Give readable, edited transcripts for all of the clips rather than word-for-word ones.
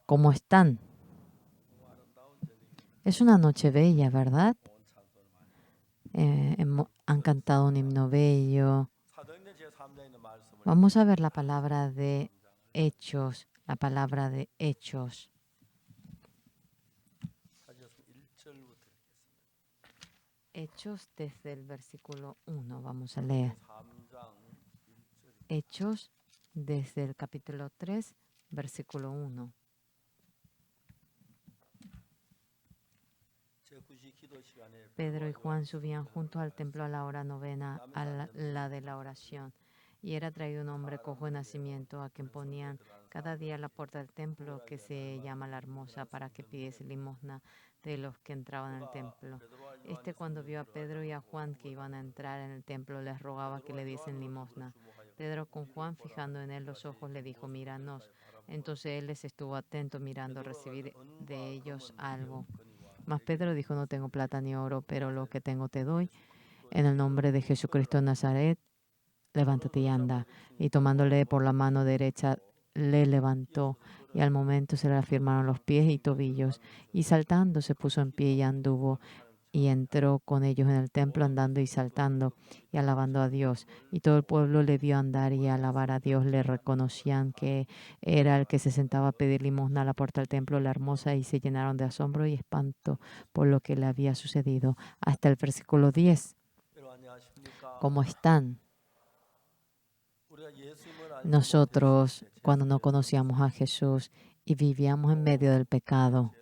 ¿Cómo están? Es una noche bella, ¿verdad? Han cantado un himno bello. Vamos a ver la palabra de hechos, la palabra de hechos. Hechos desde el versículo 1, vamos a leer. Hechos desde el capítulo 3, versículo 1. Pedro y Juan subían juntos al templo a la hora novena, a la de la oración. Y era traído un hombre cojo de nacimiento, a quien ponían cada día a la puerta del templo, que se llama la Hermosa, para que pidiese limosna de los que entraban al templo. Cuando vio a Pedro y a Juan que iban a entrar en el templo, les rogaba que le diesen limosna. Pedro, con Juan fijando en él los ojos, le dijo: míranos. Entonces él les estuvo atento, mirando recibir de ellos algo. Mas Pedro dijo: no tengo plata ni oro, pero lo que tengo te doy. En el nombre de Jesucristo de Nazaret, levántate y anda. Y tomándole por la mano derecha, le levantó, y al momento se le afirmaron los pies y tobillos, y saltando se puso en pie y anduvo, y entró con ellos en el templo, andando y saltando y alabando a Dios. Y todo el pueblo le vio andar y alabar a Dios. Le reconocían que era el que se sentaba a pedir limosna a la puerta del templo, la Hermosa, y se llenaron de asombro y espanto por lo que le había sucedido. Hasta el versículo 10. ¿Cómo están? Nosotros, cuando no conocíamos a Jesús y vivíamos en medio del pecado,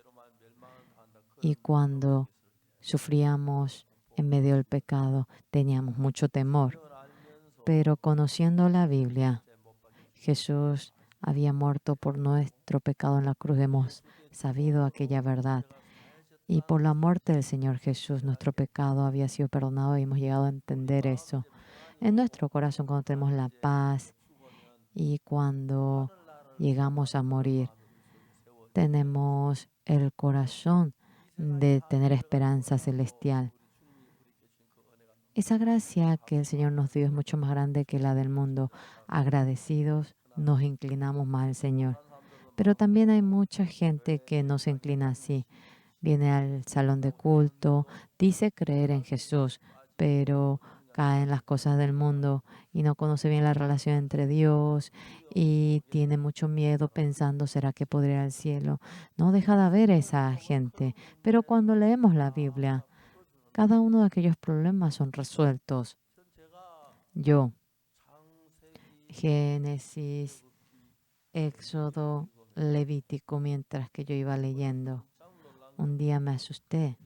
y cuando sufríamos en medio del pecado, teníamos mucho temor. Pero conociendo la Biblia, Jesús había muerto por nuestro pecado en la cruz. Hemos sabido aquella verdad. Y por la muerte del Señor Jesús, nuestro pecado había sido perdonado, y hemos llegado a entender eso. En nuestro corazón, cuando tenemos la paz y cuando llegamos a morir, tenemos el corazón de tener esperanza celestial. Esa gracia que el Señor nos dio es mucho más grande que la del mundo. Agradecidos, nos inclinamos más al Señor. Pero también hay mucha gente que no se inclina así. Viene al salón de culto, dice creer en Jesús, pero cae en las cosas del mundo y no conoce bien la relación entre Dios y tiene mucho miedo pensando: ¿será que podré ir al cielo? No deja de haber esa gente. Pero cuando leemos la Biblia, cada uno de aquellos problemas son resueltos. Yo, Génesis, Éxodo, Levítico, mientras que yo iba leyendo, un día me asusté.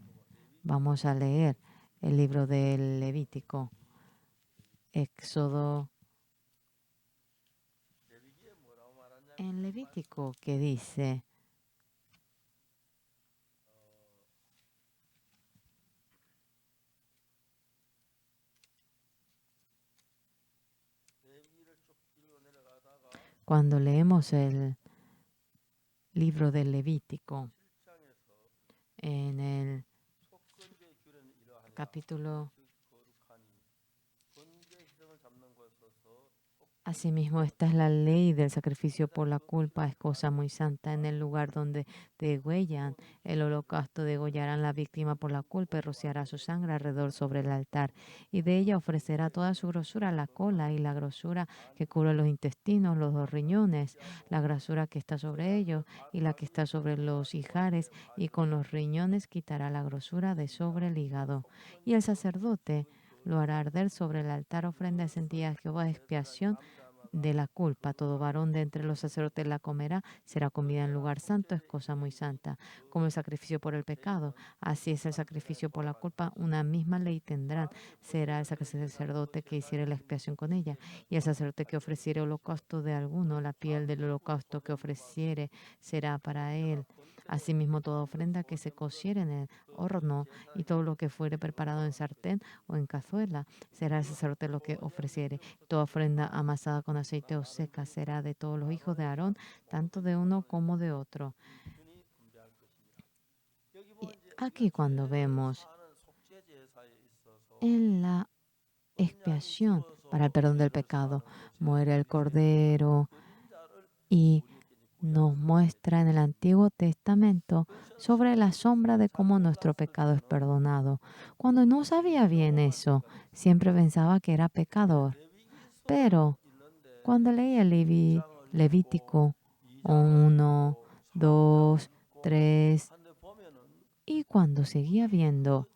Vamos a leer el libro del Levítico, Éxodo. En Levítico, ¿qué dice? Cuando leemos el libro del Levítico, en el capítulo, asimismo, esta es la ley del sacrificio por la culpa, es cosa muy santa. En el lugar donde degüellan el holocausto, degollarán la víctima por la culpa y rociará su sangre alrededor sobre el altar. Y de ella ofrecerá toda su grosura, la cola y la grosura que cubre los intestinos, los dos riñones, la grosura que está sobre ellos y la que está sobre los ijares, y con los riñones quitará la grosura de sobre el hígado. Y el sacerdote lo hará arder sobre el altar, ofrenda encendida a Jehová de expiación de la culpa. Todo varón de entre los sacerdotes la comerá, será comida en lugar santo, es cosa muy santa. Como el sacrificio por el pecado, así es el sacrificio por la culpa. Una misma ley tendrán. Será el sacerdote que hiciere la expiación con ella, y el sacerdote que ofreciere holocausto de alguno, la piel del holocausto que ofreciere será para él. Asimismo, toda ofrenda que se cociere en el horno, y todo lo que fuere preparado en sartén o en cazuela, será el sacerdote lo que ofreciere. Toda ofrenda amasada con aceite o seca será de todos los hijos de Aarón, tanto de uno como de otro. Y aquí, cuando vemos en la expiación para el perdón del pecado, muere el cordero, y nos muestra en el Antiguo Testamento sobre la sombra de cómo nuestro pecado es perdonado. Cuando no sabía bien eso, siempre pensaba que era pecador. Pero cuando leía Levítico 1, 2, 3, y cuando seguía viendo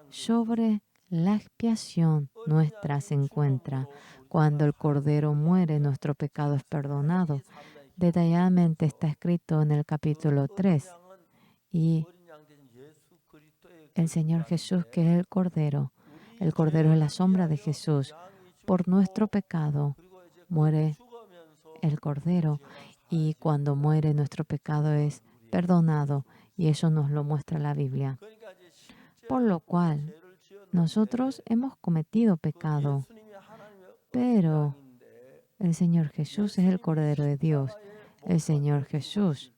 sobre la expiación nuestra se encuentra, cuando el Cordero muere, nuestro pecado es perdonado. Detalladamente está escrito en el capítulo 3. Y el Señor Jesús, que es el Cordero es la sombra de Jesús. Por nuestro pecado muere el Cordero, y cuando muere nuestro pecado es perdonado, y eso nos lo muestra la Biblia. Por lo cual, nosotros hemos cometido pecado, pero el Señor Jesús es el Cordero de Dios. El Señor Jesús,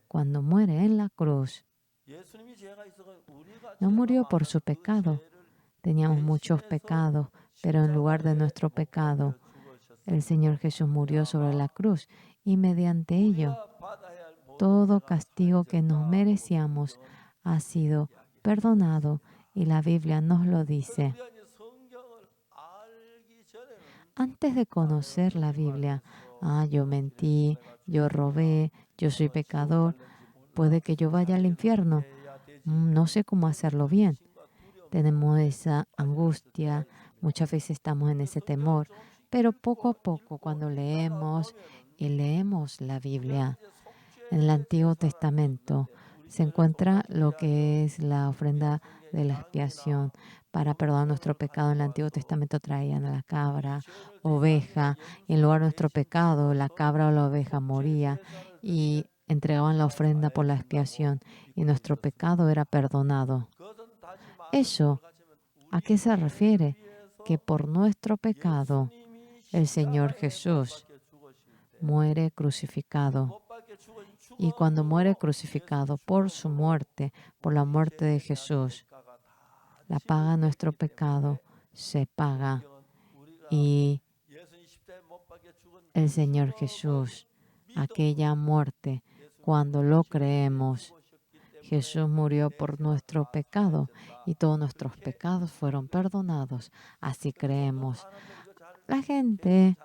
cuando muere en la cruz, no murió por su pecado. Teníamos muchos pecados, pero en lugar de nuestro pecado, el Señor Jesús murió sobre la cruz, y mediante ello, todo castigo que nos merecíamos ha sido perdonado, y la Biblia nos lo dice. Antes de conocer la Biblia, yo mentí, yo robé, yo soy pecador, puede que yo vaya al infierno, no sé cómo hacerlo bien. Tenemos esa angustia, muchas veces estamos en ese temor, pero poco a poco cuando leemos y leemos la Biblia, en el Antiguo Testamento se encuentra lo que es la ofrenda de la expiación para perdonar nuestro pecado. En el Antiguo Testamento traían a la cabra, oveja, y en lugar de nuestro pecado, la cabra o la oveja moría y entregaban la ofrenda por la expiación, y nuestro pecado era perdonado. ¿Eso a qué se refiere? Que por nuestro pecado el Señor Jesús muere crucificado. Y cuando muere crucificado por su muerte, por la muerte de Jesús, la paga de nuestro pecado se paga. Y el Señor Jesús, aquella muerte, cuando lo creemos, Jesús murió por nuestro pecado y todos nuestros pecados fueron perdonados. Así creemos. La gente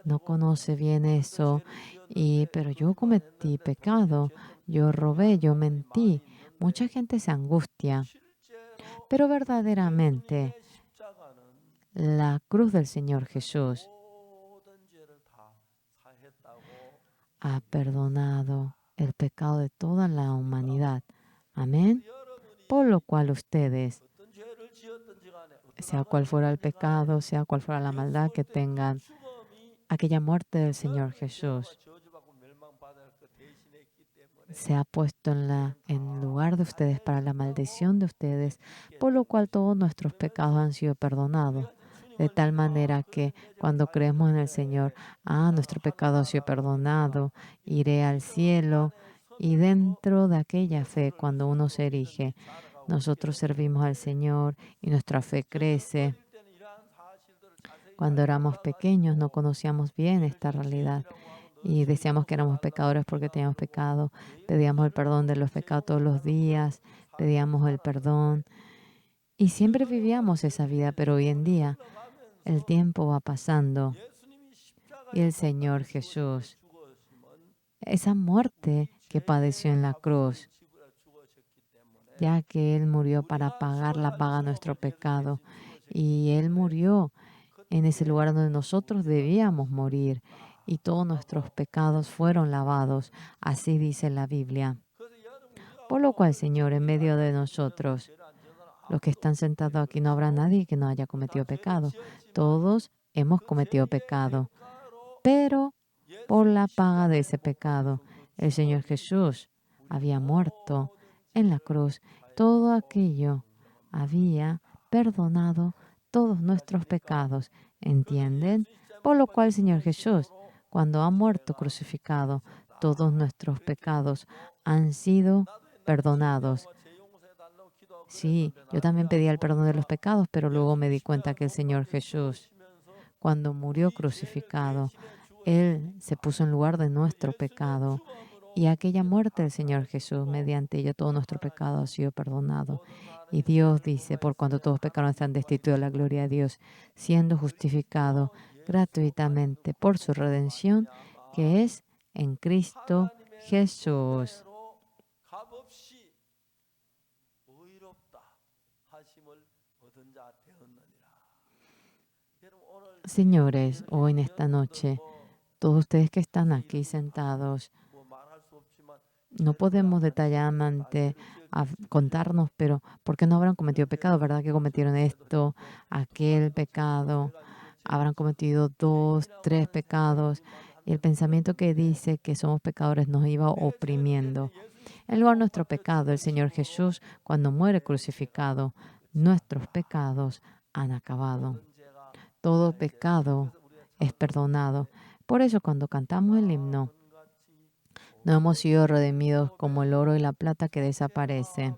no conoce bien eso, pero yo cometí pecado, yo robé, yo mentí. Mucha gente se angustia, pero verdaderamente la cruz del Señor Jesús ha perdonado el pecado de toda la humanidad. Amén. Por lo cual ustedes, sea cual fuera el pecado, sea cual fuera la maldad que tengan, aquella muerte del Señor Jesús se ha puesto en lugar de ustedes para la maldición de ustedes, por lo cual todos nuestros pecados han sido perdonados. De tal manera que cuando creemos en el Señor, nuestro pecado ha sido perdonado, iré al cielo. Y dentro de aquella fe, cuando uno se erige, nosotros servimos al Señor y nuestra fe crece. Cuando éramos pequeños no conocíamos bien esta realidad y decíamos que éramos pecadores porque teníamos pecado. Pedíamos el perdón de los pecados todos los días, pedíamos el perdón y siempre vivíamos esa vida, pero hoy en día el tiempo va pasando y el Señor Jesús, esa muerte que padeció en la cruz, ya que Él murió para pagar la paga de nuestro pecado, y Él murió en ese lugar donde nosotros debíamos morir, y todos nuestros pecados fueron lavados. Así dice la Biblia. Por lo cual, Señor, en medio de nosotros, los que están sentados aquí, no habrá nadie que no haya cometido pecado. Todos hemos cometido pecado, pero por la paga de ese pecado, el Señor Jesús había muerto en la cruz. Todo aquello había perdonado todos nuestros pecados. ¿Entienden? Por lo cual, Señor Jesús, cuando ha muerto crucificado, todos nuestros pecados han sido perdonados. Sí, yo también pedía el perdón de los pecados, pero luego me di cuenta que el Señor Jesús, cuando murió crucificado, Él se puso en lugar de nuestro pecado. Y aquella muerte del Señor Jesús, mediante ella todo nuestro pecado ha sido perdonado. Y Dios dice, por cuanto todos pecaron están destituidos de la gloria de Dios, siendo justificado gratuitamente por su redención, que es en Cristo Jesús. Señores, hoy en esta noche, todos ustedes que están aquí sentados, no podemos detalladamente contarnos, pero ¿por qué no habrán cometido pecado? ¿Verdad que cometieron esto, aquel pecado? Habrán cometido 2, 3 pecados. Y el pensamiento que dice que somos pecadores nos iba oprimiendo. En lugar de nuestro pecado, el Señor Jesús, cuando muere crucificado, nuestros pecados han acabado. Todo pecado es perdonado. Por eso cuando cantamos el himno, no hemos sido redimidos como el oro y la plata que desaparece,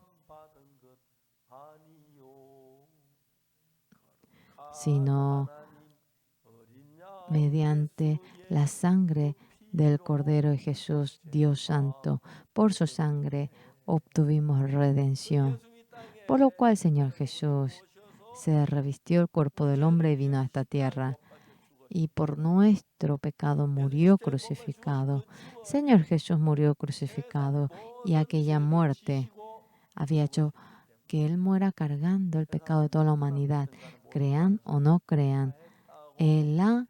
sino mediante la sangre del Cordero de Jesús, Dios Santo. Por su sangre obtuvimos redención. Por lo cual, Señor Jesús se revistió el cuerpo del hombre y vino a esta tierra. Y por nuestro pecado murió crucificado. Señor Jesús murió crucificado y aquella muerte había hecho que Él muera cargando el pecado de toda la humanidad. Crean o no crean, Él ha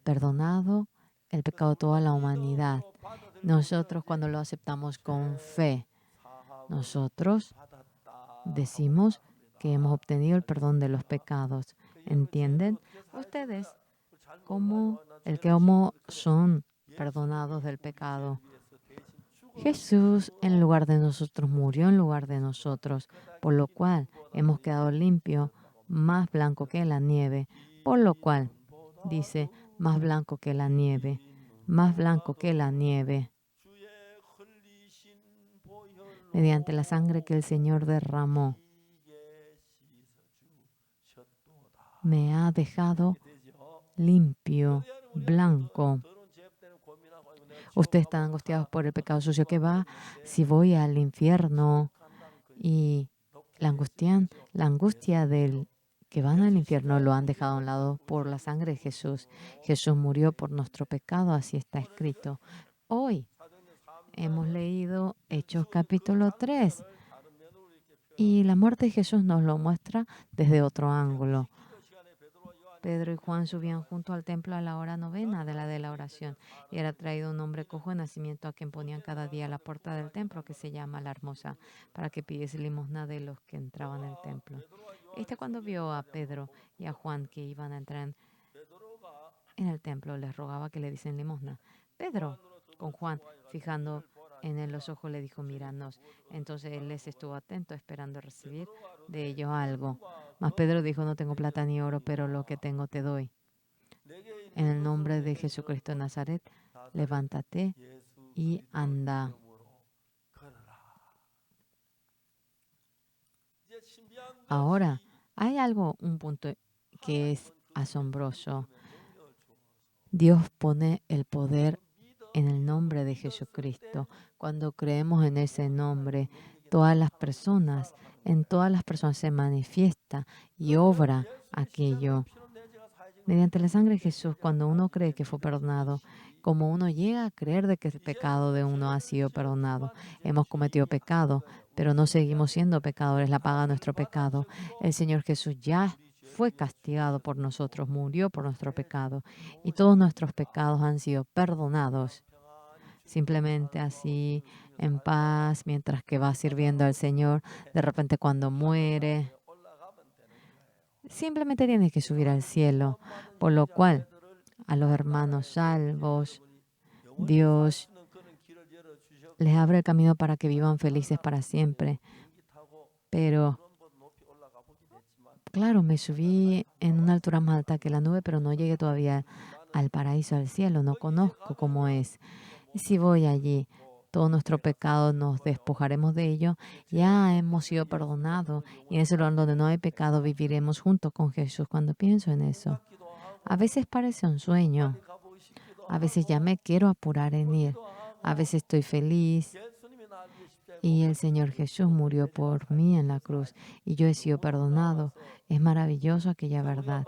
perdonado el pecado de toda la humanidad. Nosotros cuando lo aceptamos con fe, nosotros decimos que hemos obtenido el perdón de los pecados. ¿Entienden? Ustedes, como el que son perdonados del pecado. Jesús en lugar de nosotros murió en lugar de nosotros, por lo cual hemos quedado limpios, más blanco que la nieve, por lo cual dice, más blanco que la nieve, más blanco que la nieve, mediante la sangre que el Señor derramó, me ha dejado limpio, blanco. Ustedes están angustiados por el pecado sucio que va, si voy al infierno, y la angustia del que van al infierno lo han dejado a un lado por la sangre de Jesús. Jesús murió por nuestro pecado, así está escrito. Hoy hemos leído Hechos capítulo 3 y la muerte de Jesús nos lo muestra desde otro ángulo. Pedro y Juan subían junto al templo a la hora novena de la oración y era traído un hombre cojo de nacimiento a quien ponían cada día a la puerta del templo, que se llama La Hermosa, para que pidiese limosna de los que entraban en el templo. Cuando vio a Pedro y a Juan que iban a entrar en el templo, les rogaba que le diesen limosna. Pedro, con Juan, fijando en él los ojos, le dijo, míranos. Entonces él les estuvo atento, esperando recibir de ellos algo. Mas Pedro dijo, no tengo plata ni oro, pero lo que tengo te doy. En el nombre de Jesucristo de Nazaret, levántate y anda. Ahora, hay un punto que es asombroso. Dios pone el poder en el nombre de Jesucristo. Cuando creemos en ese nombre, en todas las personas se manifiesta y obra aquello. Mediante la sangre de Jesús, cuando uno cree que fue perdonado, como uno llega a creer de que el pecado de uno ha sido perdonado, hemos cometido pecado, pero no seguimos siendo pecadores, la paga de nuestro pecado. El Señor Jesús ya fue castigado por nosotros, murió por nuestro pecado y todos nuestros pecados han sido perdonados. Simplemente así, en paz, mientras que va sirviendo al Señor, de repente cuando muere, simplemente tienes que subir al cielo, por lo cual a los hermanos salvos, Dios les abre el camino para que vivan felices para siempre. Pero, claro, me subí en una altura más alta que la nube, pero no llegué todavía al paraíso, al cielo. No conozco cómo es. Y si voy allí, todo nuestro pecado nos despojaremos de ello. Ya hemos sido perdonados. Y en ese lugar donde no hay pecado, viviremos junto con Jesús. Cuando pienso en eso, a veces parece un sueño. A veces ya me quiero apurar en ir. A veces estoy feliz. Y el Señor Jesús murió por mí en la cruz. Y yo he sido perdonado. Es maravilloso aquella verdad.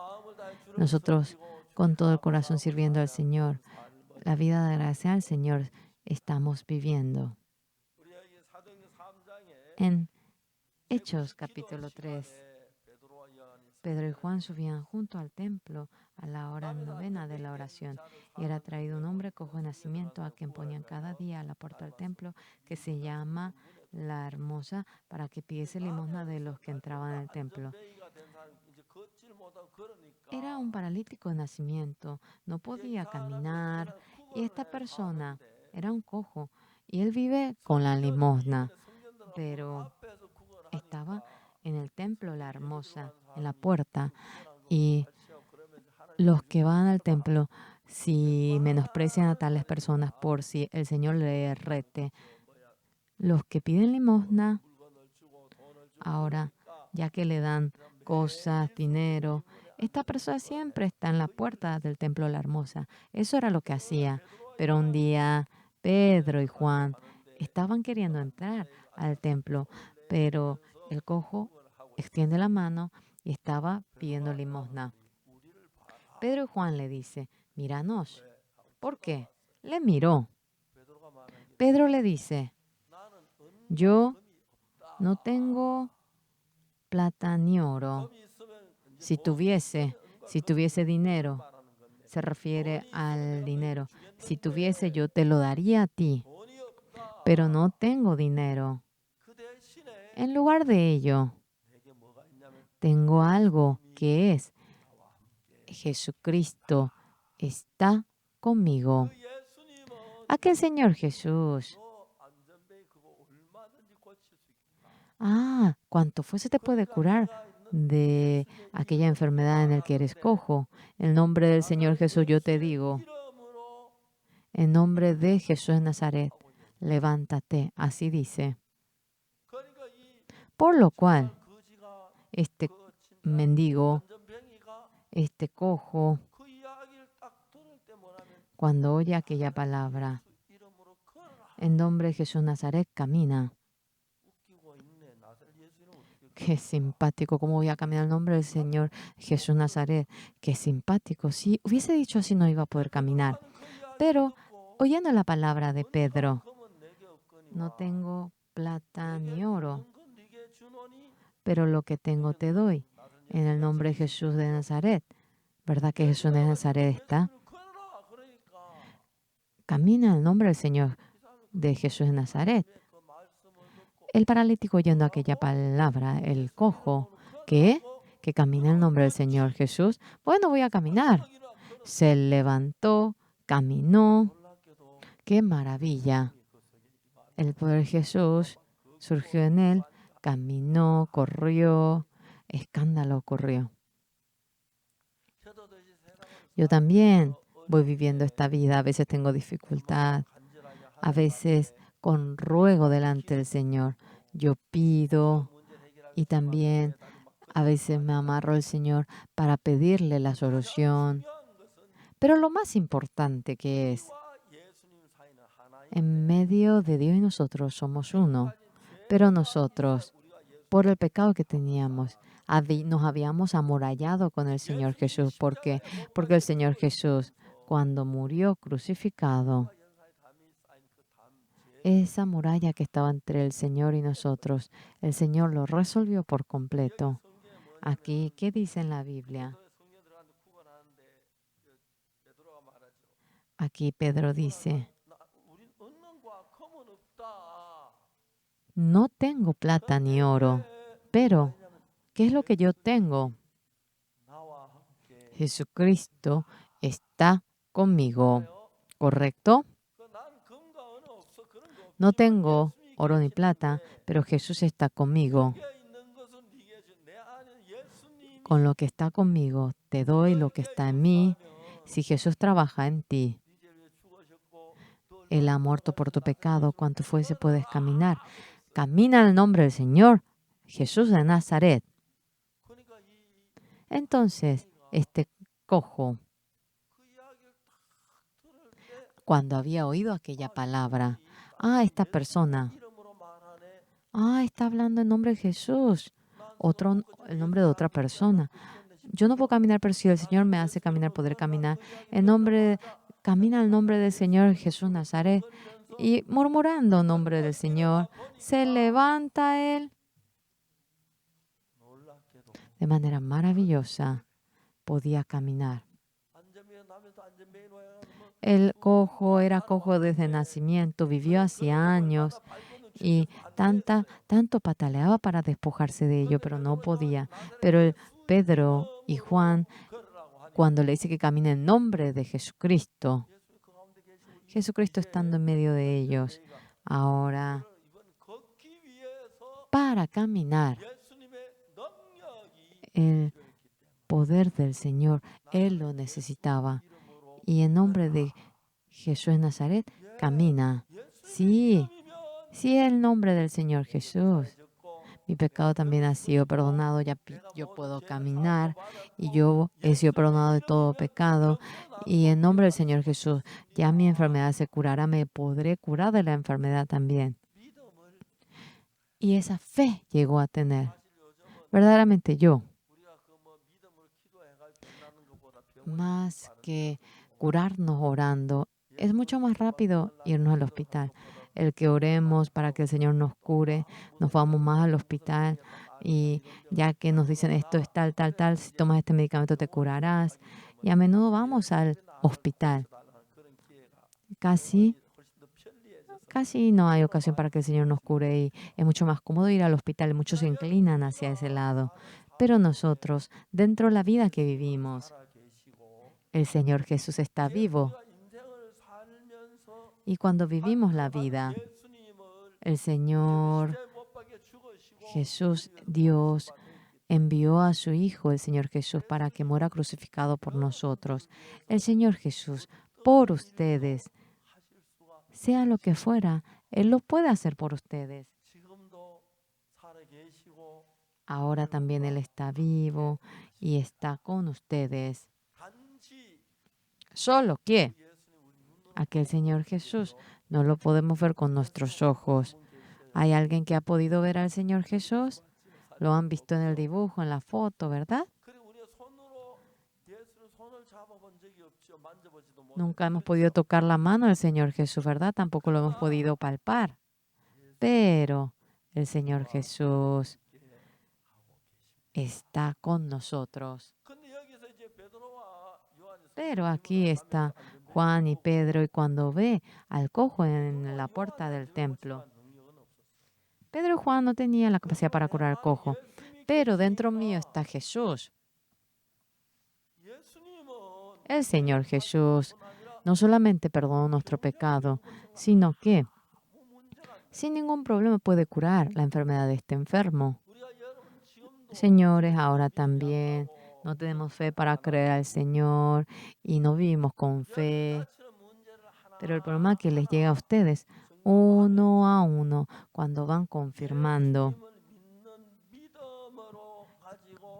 Nosotros con todo el corazón sirviendo al Señor. La vida de gracia al Señor estamos viviendo. En Hechos capítulo 3, Pedro y Juan subían junto al templo a la hora novena de la oración, y era traído un hombre cojo de nacimiento a quien ponían cada día a la puerta del templo, que se llama La Hermosa, para que pidiese limosna de los que entraban al templo. Era un paralítico de nacimiento, no podía caminar, y esta persona era un cojo, y él vive con la limosna, pero estaba en el templo La Hermosa, en la puerta, y los que van al templo, si menosprecian a tales personas por si el Señor le rete, los que piden limosna, ahora, ya que le dan cosas, dinero, esta persona siempre está en la puerta del templo La Hermosa. Eso era lo que hacía. Pero un día Pedro y Juan estaban queriendo entrar al templo, pero el cojo extiende la mano y estaba pidiendo limosna. Pedro y Juan le dice, míranos. ¿Por qué? Le miró. Pedro le dice, yo no tengo plata ni oro. Si tuviese dinero, se refiere al dinero. Si tuviese, yo te lo daría a ti, pero no tengo dinero. En lugar de ello, tengo algo que es Jesucristo está conmigo. Aquel Señor Jesús. Cuanto fuese te puede curar de aquella enfermedad en la que eres cojo. En nombre del Señor Jesús yo te digo, en nombre de Jesús de Nazaret, levántate. Así dice. Por lo cual, este mendigo, este cojo, cuando oye aquella palabra, en nombre de Jesús de Nazaret, camina. Qué simpático, cómo voy a caminar en nombre del Señor Jesús Nazaret. Qué simpático. Si hubiese dicho así no iba a poder caminar. Pero oyendo la palabra de Pedro, no tengo plata ni oro, pero lo que tengo te doy. En el nombre de Jesús de Nazaret. ¿Verdad que Jesús de Nazaret está? Camina en el nombre del Señor de Jesús de Nazaret. El paralítico oyendo aquella palabra, el cojo, ¿qué? Que camina en el nombre del Señor Jesús. Bueno, voy a caminar. Se levantó, caminó. ¡Qué maravilla! El poder de Jesús surgió en él, caminó, corrió, escándalo ocurrió. Yo también voy viviendo esta vida. A veces tengo dificultad, a veces con ruego delante del Señor. Yo pido y también a veces me amarro al Señor para pedirle la solución. Pero lo más importante que es, en medio de Dios y nosotros somos uno. Pero nosotros, por el pecado que teníamos, nos habíamos amurallado con el Señor Jesús. ¿Por qué? Porque el Señor Jesús, cuando murió crucificado, esa muralla que estaba entre el Señor y nosotros, el Señor lo resolvió por completo. Aquí, ¿qué dice en la Biblia? Aquí Pedro dice, no tengo plata ni oro, pero ¿qué es lo que yo tengo? Jesucristo está conmigo, ¿correcto? No tengo oro ni plata, pero Jesús está conmigo. Con lo que está conmigo, te doy lo que está en mí. Si Jesús trabaja en ti, Él ha muerto por tu pecado, cuanto fuese puedes caminar. Camina en el nombre del Señor Jesús de Nazaret. Entonces, este cojo cuando había oído aquella palabra. Esta persona. Está hablando en nombre de Jesús. El nombre de otra persona. Yo no puedo caminar, pero si el Señor me hace caminar, podré caminar. Camina el nombre del Señor Jesús Nazaret. Y murmurando el nombre del Señor, se levanta él de manera maravillosa. Podía caminar. El cojo era cojo desde nacimiento, vivió hacía años y tanto pataleaba para despojarse de ello, pero no podía. Pero Pedro y Juan, cuando le dice que camine en nombre de Jesucristo, Jesucristo estando en medio de ellos, ahora, para caminar, el poder del Señor, Él lo necesitaba. Y en nombre de Jesús de Nazaret, camina. Sí, el nombre del Señor Jesús. Mi pecado también ha sido perdonado, ya yo puedo caminar y yo he sido perdonado de todo pecado. Y en nombre del Señor Jesús, ya mi enfermedad se curará, me podré curar de la enfermedad también. Y esa fe llegó a tener. Verdaderamente yo, más que curarnos orando, es mucho más rápido irnos al hospital. El que oremos para que el Señor nos cure, nos vamos más al hospital y ya que nos dicen esto es tal, tal, tal, si tomas este medicamento te curarás. Y a menudo vamos al hospital. Casi no hay ocasión para que el Señor nos cure y es mucho más cómodo ir al hospital. Muchos se inclinan hacia ese lado. Pero nosotros, dentro de la vida que vivimos, el Señor Jesús está vivo. Y cuando vivimos la vida, el Señor Jesús, Dios, envió a su Hijo, el Señor Jesús, para que muera crucificado por nosotros. El Señor Jesús, por ustedes, sea lo que fuera, Él lo puede hacer por ustedes. Ahora también Él está vivo y está con ustedes. Solo que aquel Señor Jesús no lo podemos ver con nuestros ojos. ¿Hay alguien que ha podido ver al Señor Jesús? Lo han visto en el dibujo, en la foto, ¿verdad? Nunca hemos podido tocar la mano del Señor Jesús, ¿verdad? Tampoco lo hemos podido palpar. Pero el Señor Jesús está con nosotros. Pero aquí está Juan y Pedro y cuando ve al cojo en la puerta del templo, Pedro y Juan no tenían la capacidad para curar al cojo, pero dentro mío está Jesús. El Señor Jesús no solamente perdonó nuestro pecado, sino que sin ningún problema puede curar la enfermedad de este enfermo. Señores, ahora también no tenemos fe para creer al Señor y no vivimos con fe. Pero el problema es que les llega a ustedes uno a uno cuando van confirmando.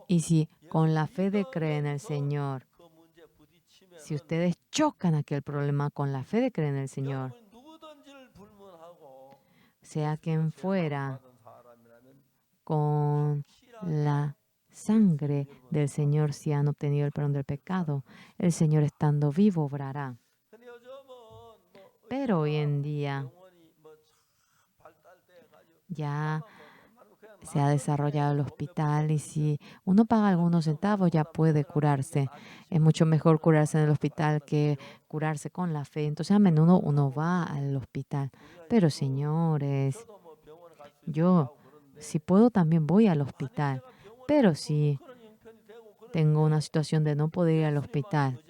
Y si con la fe de creer en el Señor, si ustedes chocan aquel problema con la fe de creer en el Señor, sea quien fuera, con la sangre del Señor, si han obtenido el perdón del pecado, el Señor estando vivo obrará. Pero hoy en día ya se ha desarrollado el hospital y si uno paga algunos centavos ya puede curarse. Es mucho mejor curarse en el hospital que curarse con la fe. Entonces a menudo uno va al hospital. Pero señores, yo si puedo también voy al hospital. Pero si tengo una situación de no poder ir al hospital,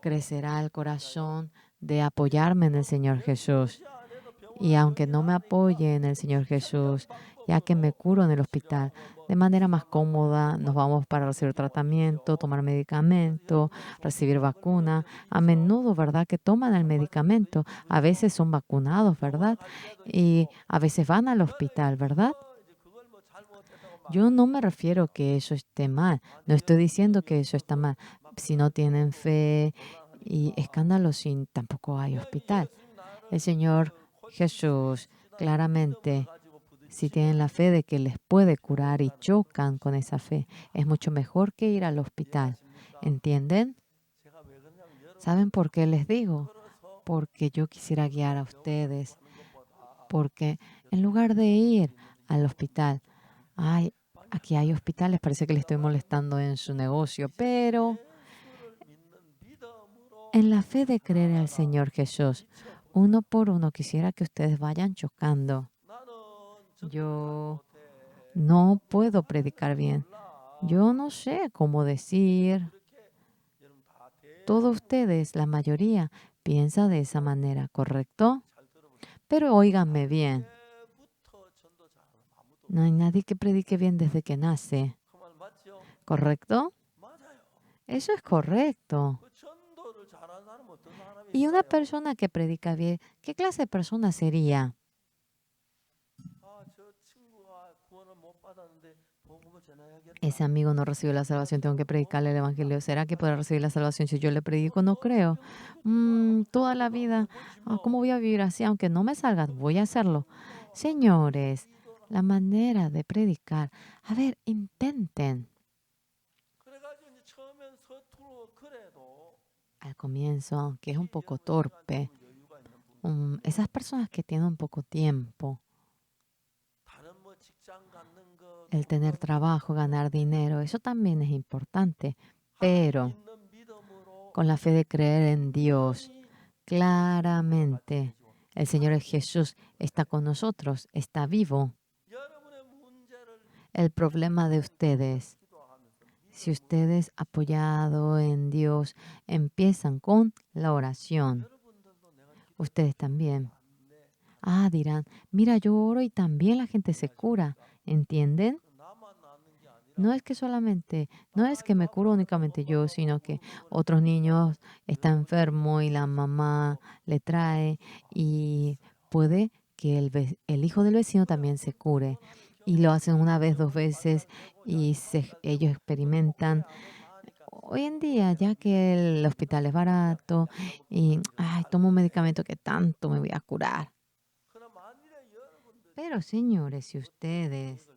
crecerá el corazón de apoyarme en el Señor Jesús. Y aunque no me apoye en el Señor Jesús, ya que me curo en el hospital, de manera más cómoda, nos vamos para recibir tratamiento, tomar medicamento, recibir vacuna. A menudo, ¿verdad? Que toman el medicamento. A veces son vacunados, ¿verdad? Y a veces van al hospital, ¿verdad? Yo no me refiero que eso esté mal. No estoy diciendo que eso está mal. Si no tienen fe y escándalo sin tampoco hay hospital. El Señor Jesús claramente, si tienen la fe de que les puede curar y chocan con esa fe, es mucho mejor que ir al hospital. ¿Entienden? ¿Saben por qué les digo? Porque yo quisiera guiar a ustedes. Porque en lugar de ir al hospital, ay, aquí hay hospitales, parece que le estoy molestando en su negocio, pero en la fe de creer al Señor Jesús, uno por uno quisiera que ustedes vayan chocando. Yo no puedo predicar bien. Yo no sé cómo decir. Todos ustedes, la mayoría, piensa de esa manera, ¿correcto? Pero óiganme bien. No hay nadie que predique bien desde que nace, ¿correcto? Eso es correcto. Y una persona que predica bien, ¿qué clase de persona sería? Ese amigo no recibió la salvación, tengo que predicarle el evangelio. ¿Será que podrá recibir la salvación si yo le predico? No creo. Toda la vida, ¿cómo voy a vivir así? Aunque no me salga, voy a hacerlo. Señores, la manera de predicar. A ver, intenten. Al comienzo, que es un poco torpe, esas personas que tienen un poco tiempo, el tener trabajo, ganar dinero, eso también es importante, pero con la fe de creer en Dios, claramente el Señor Jesús está con nosotros, está vivo. El problema de ustedes, si ustedes apoyado en Dios empiezan con la oración, ustedes también. Dirán, mira, yo oro y también la gente se cura, ¿entienden? No es que solamente, no es que me curo únicamente yo, sino que otros niños están enfermos y la mamá le trae y puede que el hijo del vecino también se cure. Y lo hacen una vez, dos veces y ellos experimentan. Hoy en día, ya que el hospital es barato y tomo un medicamento que tanto me voy a curar. Pero señores, si ustedes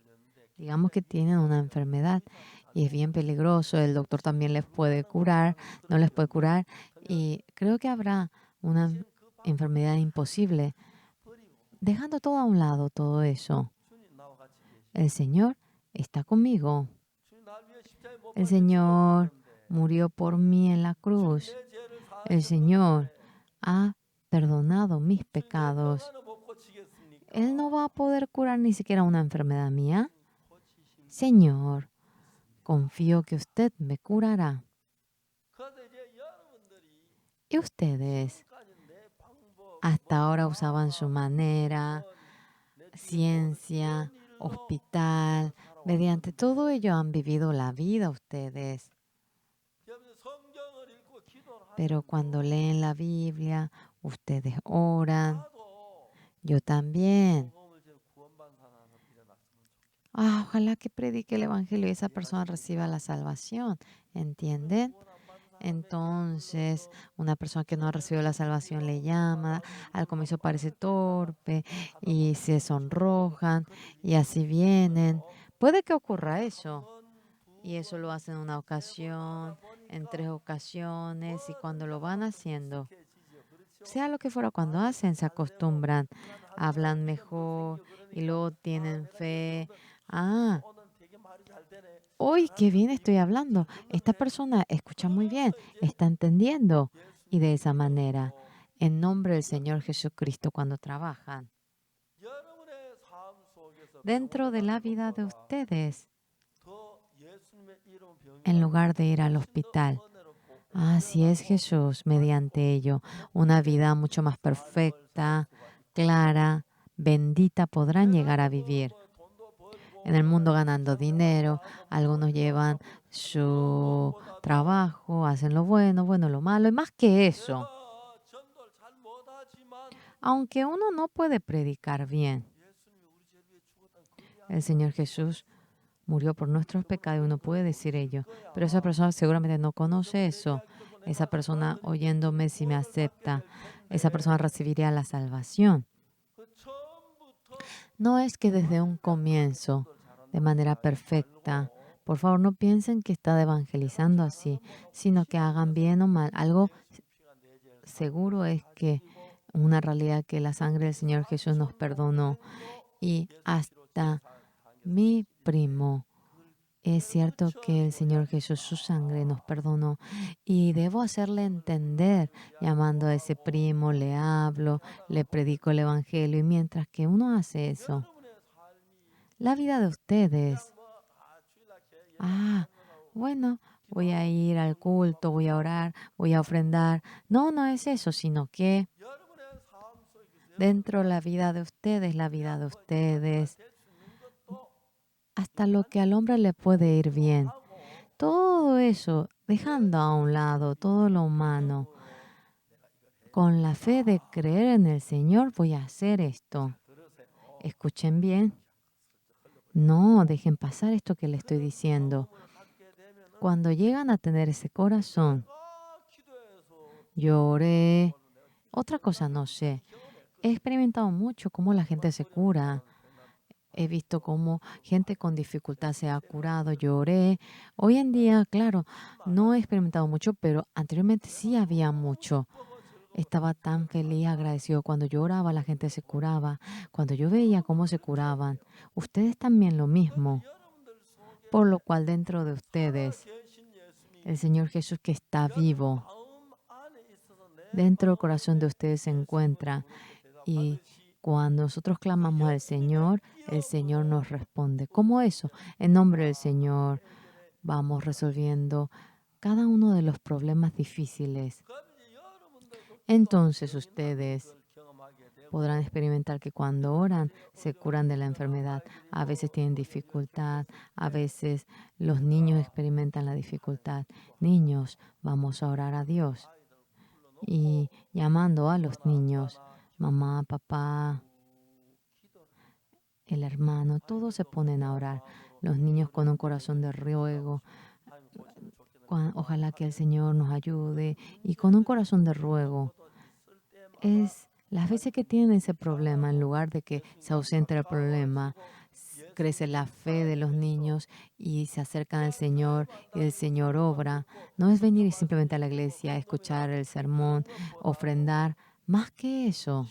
digamos que tienen una enfermedad y es bien peligroso, el doctor también les puede curar, no les puede curar y creo que habrá una enfermedad imposible. Dejando todo a un lado, todo eso, el Señor está conmigo. El Señor murió por mí en la cruz. El Señor ha perdonado mis pecados. Él no va a poder curar ni siquiera una enfermedad mía. Señor, confío que usted me curará. Y ustedes hasta ahora usaban su manera, ciencia, hospital, mediante todo ello han vivido la vida ustedes. Pero cuando leen la Biblia, ustedes oran. Yo también. Ojalá que predique el Evangelio y esa persona reciba la salvación. ¿Entienden? Entonces, una persona que no ha recibido la salvación le llama, al comienzo parece torpe y se sonrojan y así vienen. Puede que ocurra eso. Y eso lo hacen en una ocasión, en 3 ocasiones y cuando lo van haciendo, sea lo que fuera, cuando hacen, se acostumbran, hablan mejor y luego tienen fe. Ah, hoy qué bien estoy hablando. Esta persona escucha muy bien, está entendiendo. Y de esa manera, en nombre del Señor Jesucristo, cuando trabajan dentro de la vida de ustedes, en lugar de ir al hospital, así es Jesús, mediante ello, una vida mucho más perfecta, clara, bendita podrán llegar a vivir. En el mundo ganando dinero, algunos llevan su trabajo, hacen lo bueno, bueno, lo malo, y más que eso. Aunque uno no puede predicar bien, el Señor Jesús murió por nuestros pecados y uno puede decir ello, pero esa persona seguramente no conoce eso. esa persona oyéndome, si me acepta, esa persona recibiría la salvación. No es que desde un comienzo, de manera perfecta, por favor no piensen que está evangelizando así, sino que hagan bien o mal. Algo seguro es que una realidad que la sangre del Señor Jesús nos perdonó y hasta mi primo. Es cierto que el Señor Jesús, su sangre nos perdonó y debo hacerle entender, llamando a ese primo, le hablo, le predico el Evangelio y mientras que uno hace eso, la vida de ustedes, bueno, voy a ir al culto, voy a orar, voy a ofrendar. No, no es eso, sino que dentro de la vida de ustedes, hasta lo que al hombre le puede ir bien. Todo eso, dejando a un lado todo lo humano, con la fe de creer en el Señor, voy a hacer esto. Escuchen bien. No, dejen pasar esto que le estoy diciendo. Cuando llegan a tener ese corazón, lloré, otra cosa no sé. He experimentado mucho cómo la gente se cura. He visto cómo gente con dificultad se ha curado, lloré. Hoy en día, claro, no he experimentado mucho, pero anteriormente sí había mucho. Estaba tan feliz, agradecido. Cuando yo oraba, la gente se curaba. Cuando yo veía cómo se curaban, ustedes también lo mismo. Por lo cual dentro de ustedes, el Señor Jesús que está vivo, dentro del corazón de ustedes se encuentra. Y cuando nosotros clamamos al Señor, el Señor nos responde. ¿Cómo eso? En nombre del Señor vamos resolviendo cada uno de los problemas difíciles. Entonces ustedes podrán experimentar que cuando oran se curan de la enfermedad. A veces tienen dificultad, a veces los niños experimentan la dificultad. Niños, vamos a orar a Dios. Y llamando a los niños, mamá, papá, el hermano, todos se ponen a orar. Los niños con un corazón de ruego. Ojalá que el Señor nos ayude. Y con un corazón de ruego es las veces que tienen ese problema, en lugar de que se ausente el problema, crece la fe de los niños y se acercan al Señor y el Señor obra. No es venir simplemente a la iglesia, escuchar el sermón, ofrendar. Más que eso,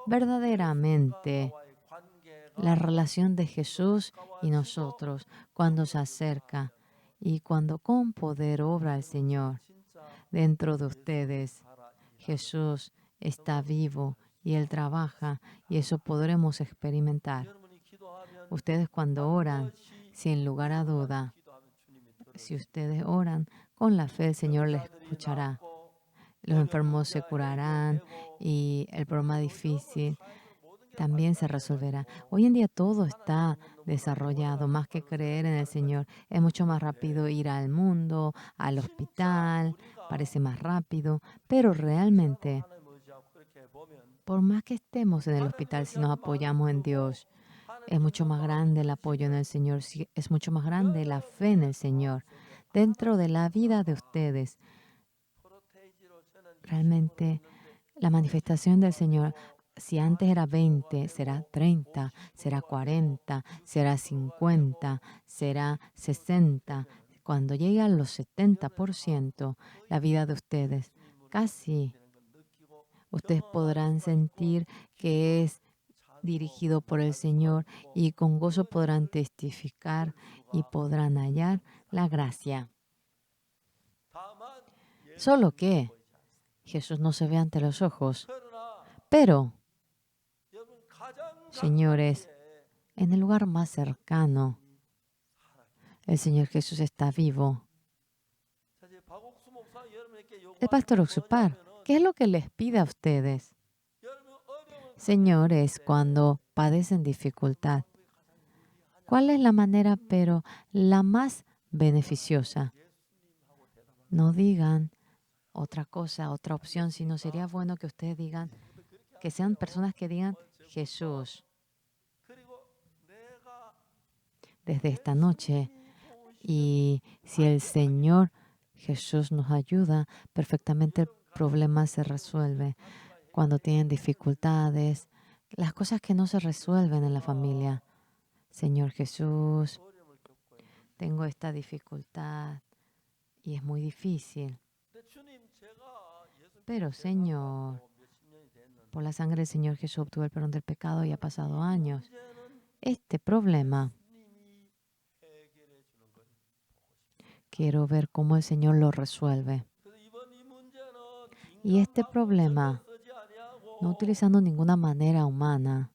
verdaderamente la relación de Jesús y nosotros cuando se acerca y cuando con poder obra el Señor dentro de ustedes. Jesús está vivo y Él trabaja y eso podremos experimentar. Ustedes cuando oran, sin lugar a duda, si ustedes oran con la fe, el Señor les escuchará. Los enfermos se curarán y el problema difícil también se resolverá. Hoy en día todo está desarrollado, más que creer en el Señor. Es mucho más rápido ir al mundo, al hospital, parece más rápido, pero realmente, por más que estemos en el hospital, si nos apoyamos en Dios, es mucho más grande el apoyo en el Señor, es mucho más grande la fe en el Señor. Dentro de la vida de ustedes, realmente la manifestación del Señor, si antes era 20, será 30, será 40, será 50, será 60. Cuando llegue a los 70%, la vida de ustedes, casi ustedes podrán sentir que es dirigido por el Señor y con gozo podrán testificar y podrán hallar la gracia. Solo que Jesús no se ve ante los ojos. Pero, señores, en el lugar más cercano, el Señor Jesús está vivo. El pastor Oxupar, ¿qué es lo que les pide a ustedes? Señores, cuando padecen dificultad, ¿cuál es la manera, pero la más beneficiosa? No digan otra cosa, otra opción, sino sería bueno que ustedes digan, que sean personas que digan, Jesús, desde esta noche, y si el Señor Jesús nos ayuda, perfectamente el problema se resuelve. Cuando tienen dificultades, las cosas que no se resuelven en la familia. Señor Jesús, tengo esta dificultad y es muy difícil. Pero Señor, por la sangre del Señor Jesús obtuve el perdón del pecado y ha pasado años. Este problema, quiero ver cómo el Señor lo resuelve. Y este problema, no utilizando ninguna manera humana,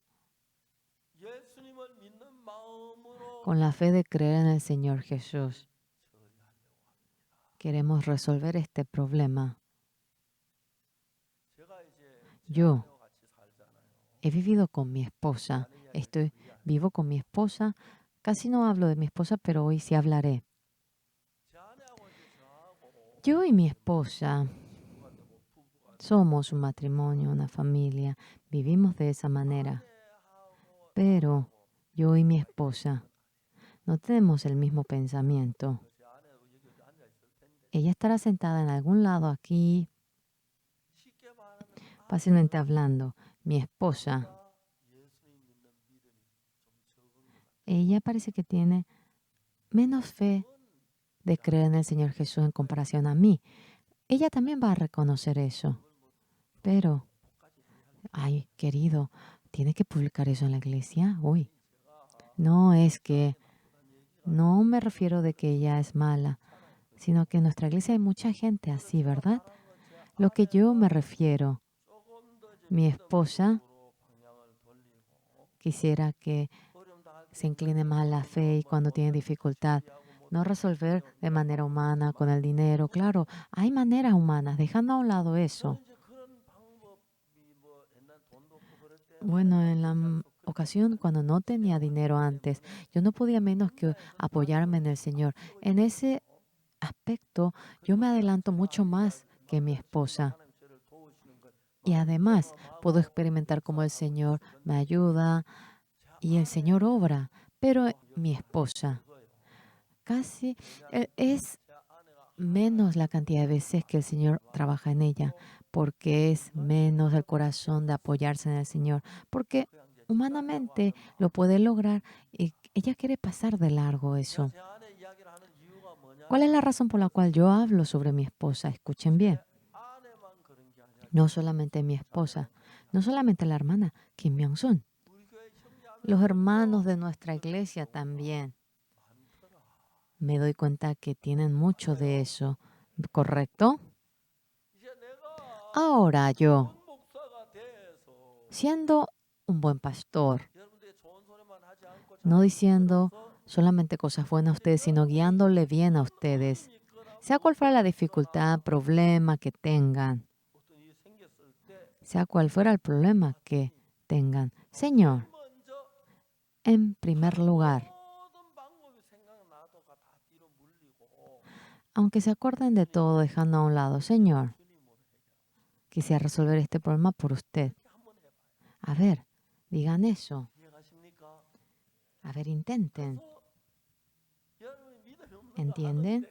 con la fe de creer en el Señor Jesús, queremos resolver este problema. Yo he vivido con mi esposa, vivo con mi esposa, casi no hablo de mi esposa, pero hoy sí hablaré. Yo y mi esposa somos un matrimonio, una familia, vivimos de esa manera, pero yo y mi esposa no tenemos el mismo pensamiento. Ella estará sentada en algún lado aquí, fácilmente hablando. Mi esposa, ella parece que tiene menos fe de creer en el Señor Jesús en comparación a mí. Ella también va a reconocer eso. Pero, ay, querido, ¿tiene que publicar eso en la iglesia? Uy, no es que, no me refiero de que ella es mala, sino que en nuestra iglesia hay mucha gente así, ¿verdad? Lo que yo me refiero, mi esposa quisiera que se incline más a la fe y cuando tiene dificultad, no resolver de manera humana con el dinero. Claro, hay maneras humanas, dejando a un lado eso. Bueno, en la ocasión cuando no tenía dinero antes, yo no podía menos que apoyarme en el Señor. En ese aspecto, yo me adelanto mucho más que mi esposa. Y además, puedo experimentar cómo el Señor me ayuda y el Señor obra. Pero mi esposa, casi es menos la cantidad de veces que el Señor trabaja en ella, porque es menos el corazón de apoyarse en el Señor, porque humanamente lo puede lograr y ella quiere pasar de largo eso. ¿Cuál es la razón por la cual yo hablo sobre mi esposa? Escuchen bien. No solamente mi esposa, no solamente la hermana Kim Myung-sun, los hermanos de nuestra iglesia también. Me doy cuenta que tienen mucho de eso, ¿correcto? Ahora yo, siendo un buen pastor, no diciendo solamente cosas buenas a ustedes, sino guiándole bien a ustedes, sea cual fuera la dificultad, problema que tengan, sea cual fuera el problema que tengan. Señor, en primer lugar, aunque se acuerden de todo dejando a un lado, Señor, quisiera resolver este problema por usted. A ver, digan eso. A ver, intenten. ¿Entienden?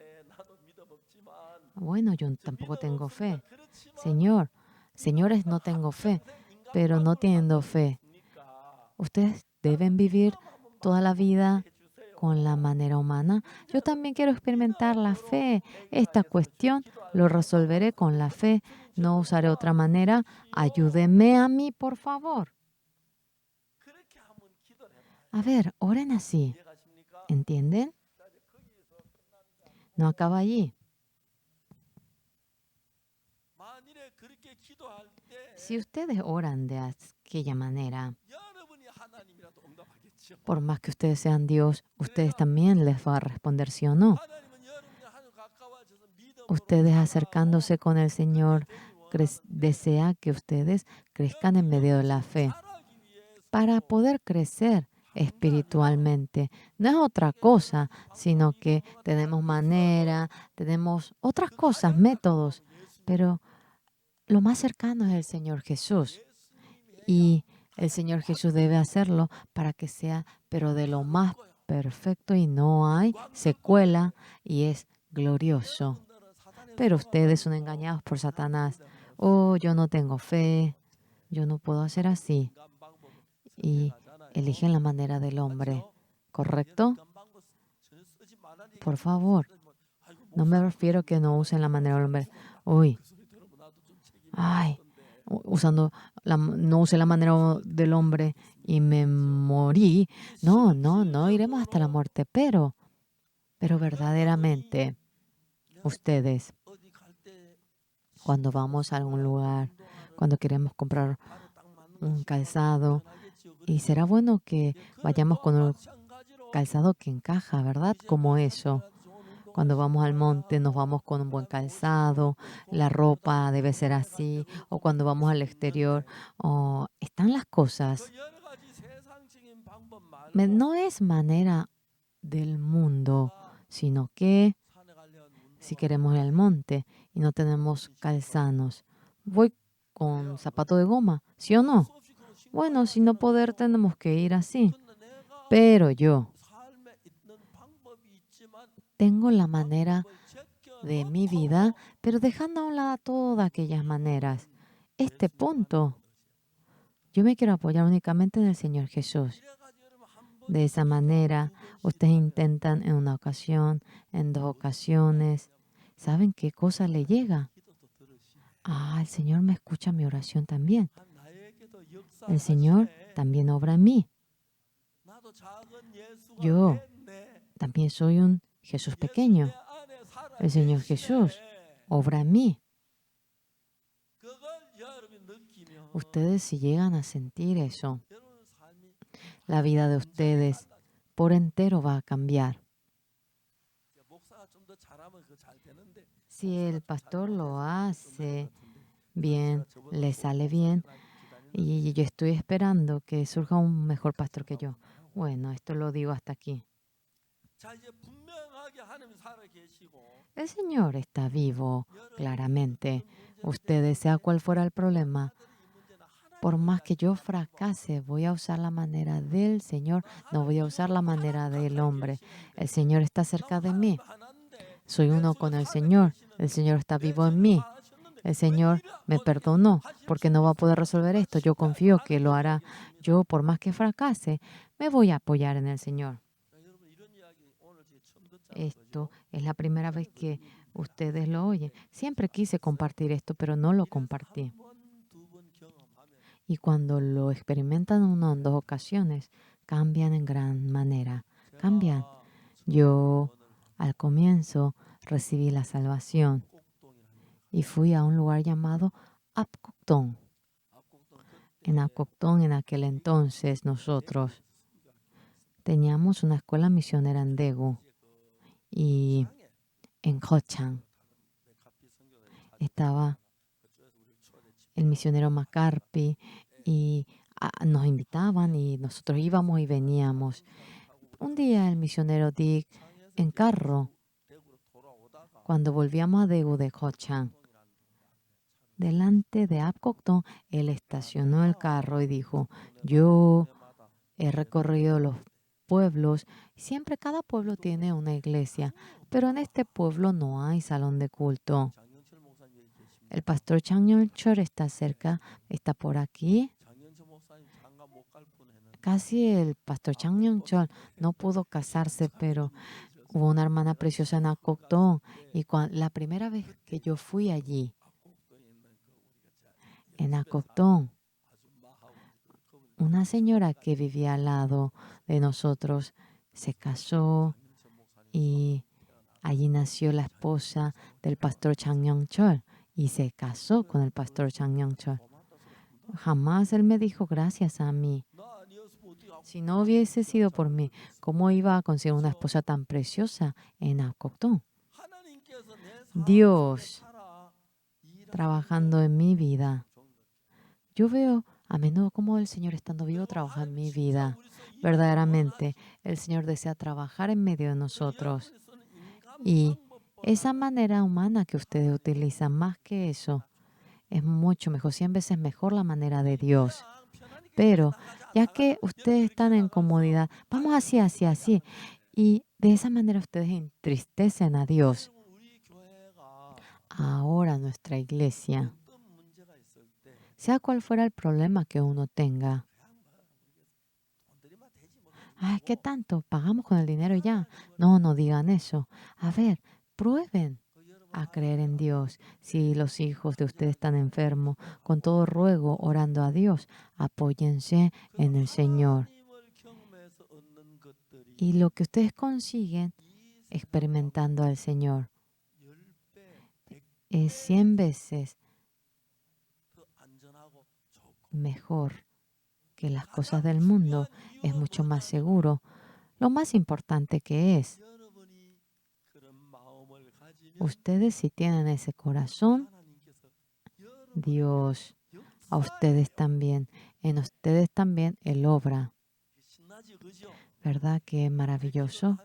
Bueno, yo tampoco tengo fe. Señor, señores, no tengo fe, pero no teniendo fe, ustedes deben vivir toda la vida con la manera humana. Yo también quiero experimentar la fe. Esta cuestión lo resolveré con la fe. No usaré otra manera. Ayúdenme a mí, por favor. A ver, oren así. ¿Entienden? No acaba allí. Si ustedes oran de aquella manera, por más que ustedes sean Dios, ustedes también les va a responder sí o no. Ustedes acercándose con el Señor desea que ustedes crezcan en medio de la fe para poder crecer espiritualmente. No es otra cosa, sino que tenemos manera, tenemos otras cosas, métodos, pero lo más cercano es el Señor Jesús. Y el Señor Jesús debe hacerlo para que sea, pero de lo más perfecto y no hay secuela y es glorioso. Pero ustedes son engañados por Satanás. Oh, yo no tengo fe, yo no puedo hacer así. Y eligen la manera del hombre, ¿correcto? Por favor, no me refiero a que no usen la manera del hombre. Uy, ay, no usé la manera del hombre y me morí. No, no, no iremos hasta la muerte, pero verdaderamente ustedes, cuando vamos a algún lugar, cuando queremos comprar un calzado, y será bueno que vayamos con un calzado que encaja, ¿verdad? Como eso. Cuando vamos al monte nos vamos con un buen calzado, la ropa debe ser así, o cuando vamos al exterior, están las cosas. No es manera del mundo, sino que si queremos ir al monte y no tenemos calzanos, voy con zapato de goma, ¿sí o no? Bueno, si no poder tenemos que ir así. Pero yo tengo la manera de mi vida, pero dejando a un lado todas aquellas maneras. Este punto, yo me quiero apoyar únicamente en el Señor Jesús. De esa manera, ustedes intentan en una ocasión, en 2 ocasiones. ¿Saben qué cosa le llega? El Señor me escucha mi oración también. El Señor también obra en mí. Yo también soy un Jesús pequeño. El Señor Jesús obra en mí. Ustedes si llegan a sentir eso, la vida de ustedes por entero va a cambiar. Si el pastor lo hace bien, le sale bien, y yo estoy esperando que surja un mejor pastor que yo. Bueno, esto lo digo hasta aquí. El Señor está vivo, claramente. Ustedes, sea cual fuera el problema, por más que yo fracase, voy a usar la manera del Señor, no voy a usar la manera del hombre. El Señor está cerca de mí. Soy uno con el Señor. El Señor está vivo en mí. El Señor me perdonó porque no va a poder resolver esto. Yo confío que lo hará. Yo, por más que fracase, me voy a apoyar en el Señor. Esto es la primera vez que ustedes lo oyen. Siempre quise compartir esto, pero no lo compartí. Y cuando lo experimentan una o en 2 ocasiones, cambian en gran manera. Cambian. Yo, al comienzo, recibí la salvación y fui a un lugar llamado Apcoctón. En Apcoctón, en aquel entonces, nosotros teníamos una escuela misionera en Daegu y en Ho-Chang estaba el misionero McCarthy y nos invitaban y nosotros íbamos y veníamos. Un día el misionero Dick en carro, cuando volvíamos a Daegu de Ho-Chang, delante de Apcoctón, él estacionó el carro y dijo, yo he recorrido los pueblos, siempre cada pueblo tiene una iglesia, pero en este pueblo no hay salón de culto. El pastor Chang Yong-chol está cerca, está por aquí. Casi el pastor Chang Yong-chol no pudo casarse, pero hubo una hermana preciosa en Apcoctón. Y la primera vez que yo fui allí, en Apcoctón, una señora que vivía al lado de nosotros se casó y allí nació la esposa del pastor Chang Yong-chol y se casó con el pastor Chang Yong-chol. Jamás él me dijo gracias a mí. Si no hubiese sido por mí, ¿cómo iba a conseguir una esposa tan preciosa en Apcoctón? Dios trabajando en mi vida. Yo veo a menudo cómo el Señor estando vivo trabaja en mi vida. Verdaderamente, el Señor desea trabajar en medio de nosotros. Y esa manera humana que ustedes utilizan, más que eso, es mucho mejor, 100 veces mejor la manera de Dios. Pero ya que ustedes están en comodidad, vamos así, así, así. Y de esa manera ustedes entristecen a Dios. ahora nuestra iglesia, sea cual fuera el problema que uno tenga, ay, ¿qué tanto? Pagamos con el dinero y ya. No, no digan eso. A ver, prueben a creer en Dios. Si los hijos de ustedes están enfermos, con todo ruego, orando a Dios, apóyense en el Señor. Y lo que ustedes consiguen experimentando al Señor es 100 veces mejor que las cosas del mundo. Es mucho más seguro. Lo más importante que es, ustedes si tienen ese corazón, Dios a ustedes también, en ustedes también Él obra. ¿Verdad que es maravilloso?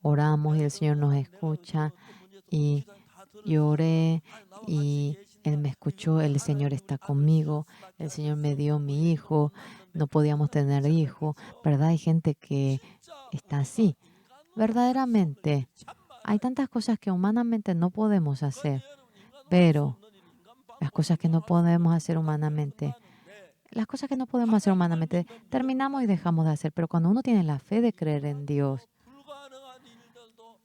Oramos y el Señor nos escucha y yo oré y Él me escuchó, el Señor está conmigo, el Señor me dio mi hijo, no podíamos tener hijo, ¿verdad? Hay gente que está así. Verdaderamente, hay tantas cosas que humanamente no podemos hacer, pero las cosas que no podemos hacer humanamente, las cosas que no podemos hacer humanamente, terminamos y dejamos de hacer, pero cuando uno tiene la fe de creer en Dios,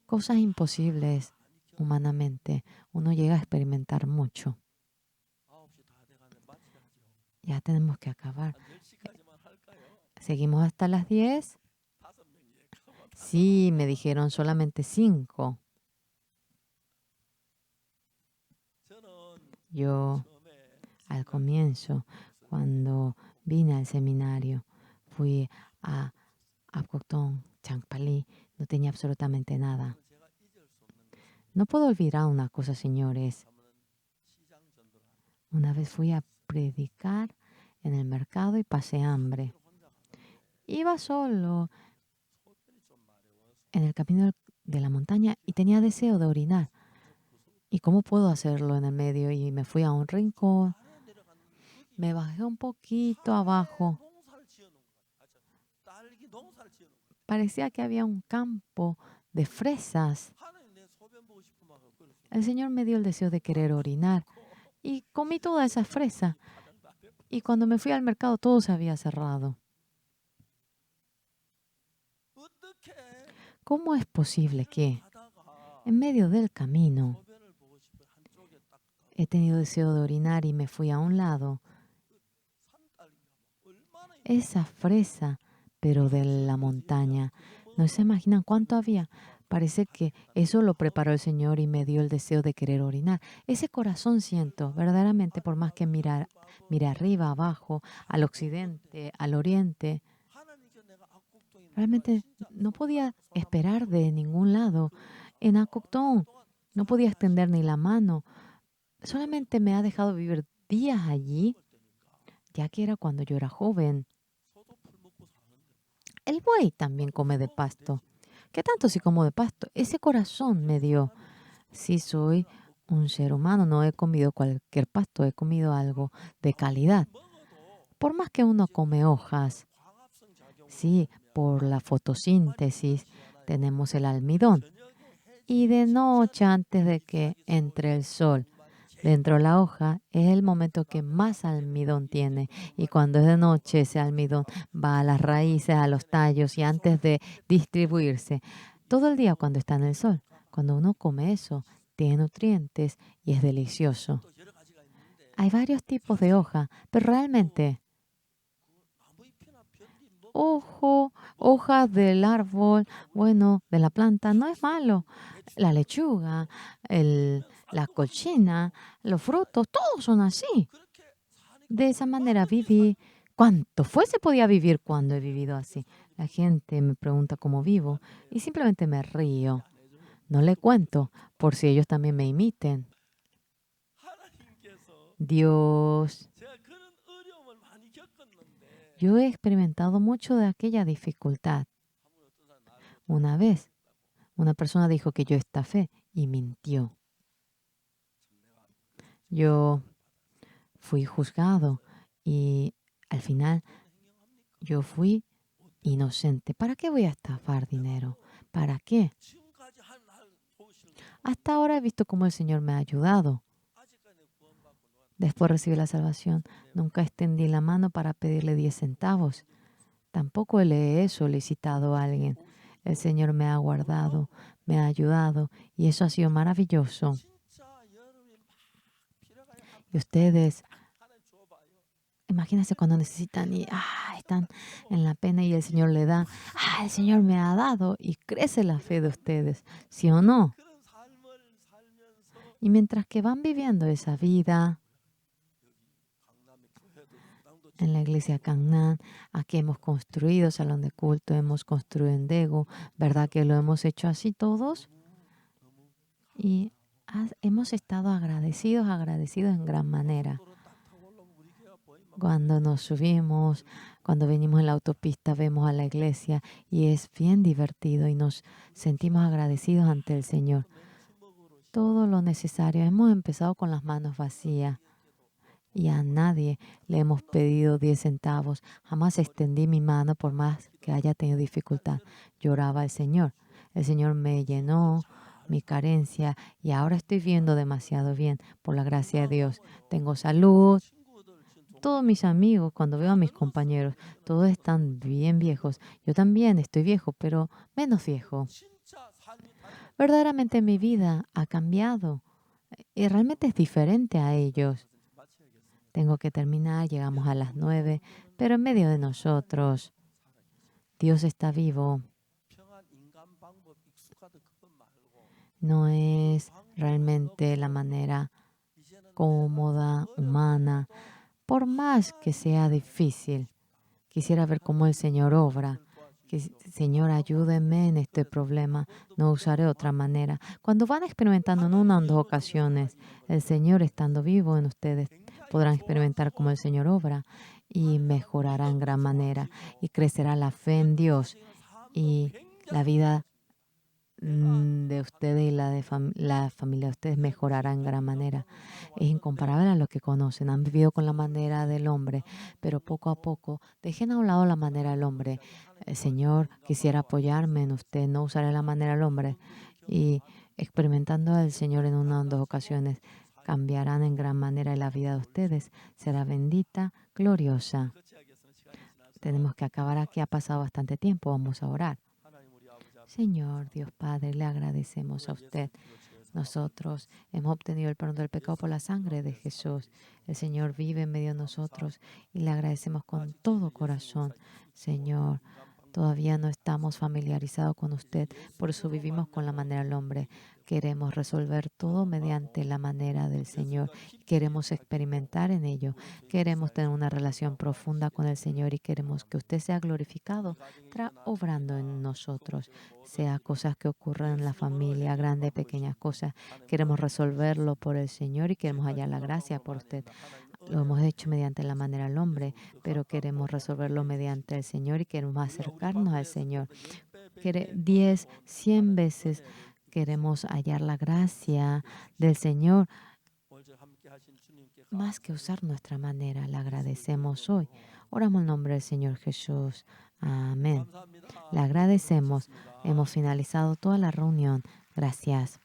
cosas imposibles humanamente, uno llega a experimentar mucho. Ya tenemos que acabar. ¿Seguimos hasta las 10? Sí, me dijeron solamente 5. Yo, al comienzo, cuando vine al seminario, fui a Apcotón, Champalí, no tenía absolutamente nada. No puedo olvidar una cosa, señores. Una vez fui a predicar en el mercado y pasé hambre. Iba solo en el camino de la montaña y tenía deseo de orinar. ¿Y cómo puedo hacerlo en el medio? Y me fui a un rincón, me bajé un poquito abajo. Parecía que había un campo de fresas. El Señor me dio el deseo de querer orinar y comí toda esa fresa. Y cuando me fui al mercado todo se había cerrado. ¿Cómo es posible que en medio del camino he tenido deseo de orinar y me fui a un lado? Esa fresa, pero de la montaña, no se imaginan cuánto había. Parece que eso lo preparó el Señor y me dio el deseo de querer orinar. Ese corazón siento, verdaderamente, por más que mire arriba, abajo, al occidente, al oriente, realmente no podía esperar de ningún lado. En Acoctón no podía extender ni la mano. Solamente me ha dejado vivir días allí, ya que era cuando yo era joven. El buey también come de pasto. ¿Qué tanto si como de pasto? Ese corazón me dio. Sí, soy un ser humano, no he comido cualquier pasto, he comido algo de calidad. Por más que uno come hojas, sí, por la fotosíntesis tenemos el almidón. Y de noche, antes de que entre el sol dentro de la hoja, es el momento que más almidón tiene. Y cuando es de noche, ese almidón va a las raíces, a los tallos y antes de distribuirse, todo el día cuando está en el sol. Cuando uno come eso, tiene nutrientes y es delicioso. Hay varios tipos de hoja, pero realmente hojas del árbol, bueno, de la planta, no es malo. La lechuga, la cochina, los frutos, todos son así. De esa manera viví. ¿Cuánto fuese podía vivir cuando he vivido así? La gente me pregunta cómo vivo y simplemente me río. No le cuento por si ellos también me imiten. Dios, yo he experimentado mucho de aquella dificultad. Una vez, una persona dijo que yo estafé y mintió. Yo fui juzgado y al final yo fui inocente. ¿Para qué voy a estafar dinero? ¿Para qué? Hasta ahora he visto cómo el Señor me ha ayudado. Después de recibir la salvación, nunca extendí la mano para pedirle 10 centavos. Tampoco le he solicitado a alguien. El Señor me ha guardado, me ha ayudado y eso ha sido maravilloso. Y ustedes, imagínense cuando necesitan y están en la pena y el Señor le da, el Señor me ha dado y crece la fe de ustedes, ¿sí o no? Y mientras que van viviendo esa vida en la iglesia Cangnan, aquí hemos construido salón de culto, hemos construido en Daegu, ¿verdad que lo hemos hecho así todos? Y hemos estado agradecidos en gran manera. Cuando nos subimos, cuando venimos en la autopista, vemos a la iglesia y es bien divertido y nos sentimos agradecidos ante el Señor. Todo lo necesario. Hemos empezado con las manos vacías y a nadie le hemos pedido 10 centavos. Jamás extendí mi mano por más que haya tenido dificultad. Lloraba al Señor. El Señor me llenó mi carencia y ahora estoy viendo demasiado bien por la gracia de Dios. Tengo salud. Todos mis amigos, cuando veo a mis compañeros, todos están bien viejos. Yo también estoy viejo, pero menos viejo. Verdaderamente mi vida ha cambiado y realmente es diferente a ellos. Tengo que terminar, llegamos a las 9, pero en medio de nosotros, Dios está vivo. No es realmente la manera cómoda, humana, por más que sea difícil. Quisiera ver cómo el Señor obra. Señor, ayúdeme en este problema. No usaré otra manera. Cuando van experimentando en una o en dos ocasiones, el Señor estando vivo en ustedes, podrán experimentar cómo el Señor obra y mejorará en gran manera y crecerá la fe en Dios y la vida de ustedes y la familia de ustedes mejorará en gran manera. Es incomparable a lo que conocen. Han vivido con la manera del hombre, pero poco a poco dejen a un lado la manera del hombre. Señor, quisiera apoyarme en usted, no usaré la manera del hombre. Y experimentando al Señor en una o dos ocasiones, cambiarán en gran manera y la vida de ustedes será bendita, gloriosa. Tenemos que acabar aquí, ha pasado bastante tiempo, vamos a orar. Señor Dios Padre, le agradecemos a usted. Nosotros hemos obtenido el perdón del pecado por la sangre de Jesús. El Señor vive en medio de nosotros y le agradecemos con todo corazón. Señor, todavía no estamos familiarizados con usted, por eso vivimos con la manera del hombre. Queremos resolver todo mediante la manera del Señor. Queremos experimentar en ello. Queremos tener una relación profunda con el Señor y queremos que usted sea glorificado, obrando en nosotros, sea cosas que ocurren en la familia, grandes, pequeñas cosas. Queremos resolverlo por el Señor y queremos hallar la gracia por usted. Lo hemos hecho mediante la manera del hombre, pero queremos resolverlo mediante el Señor y queremos acercarnos al Señor. 10, 100 veces queremos hallar la gracia del Señor más que usar nuestra manera. Le agradecemos hoy. Oramos en el nombre del Señor Jesús. Amén. Le agradecemos. Hemos finalizado toda la reunión. Gracias.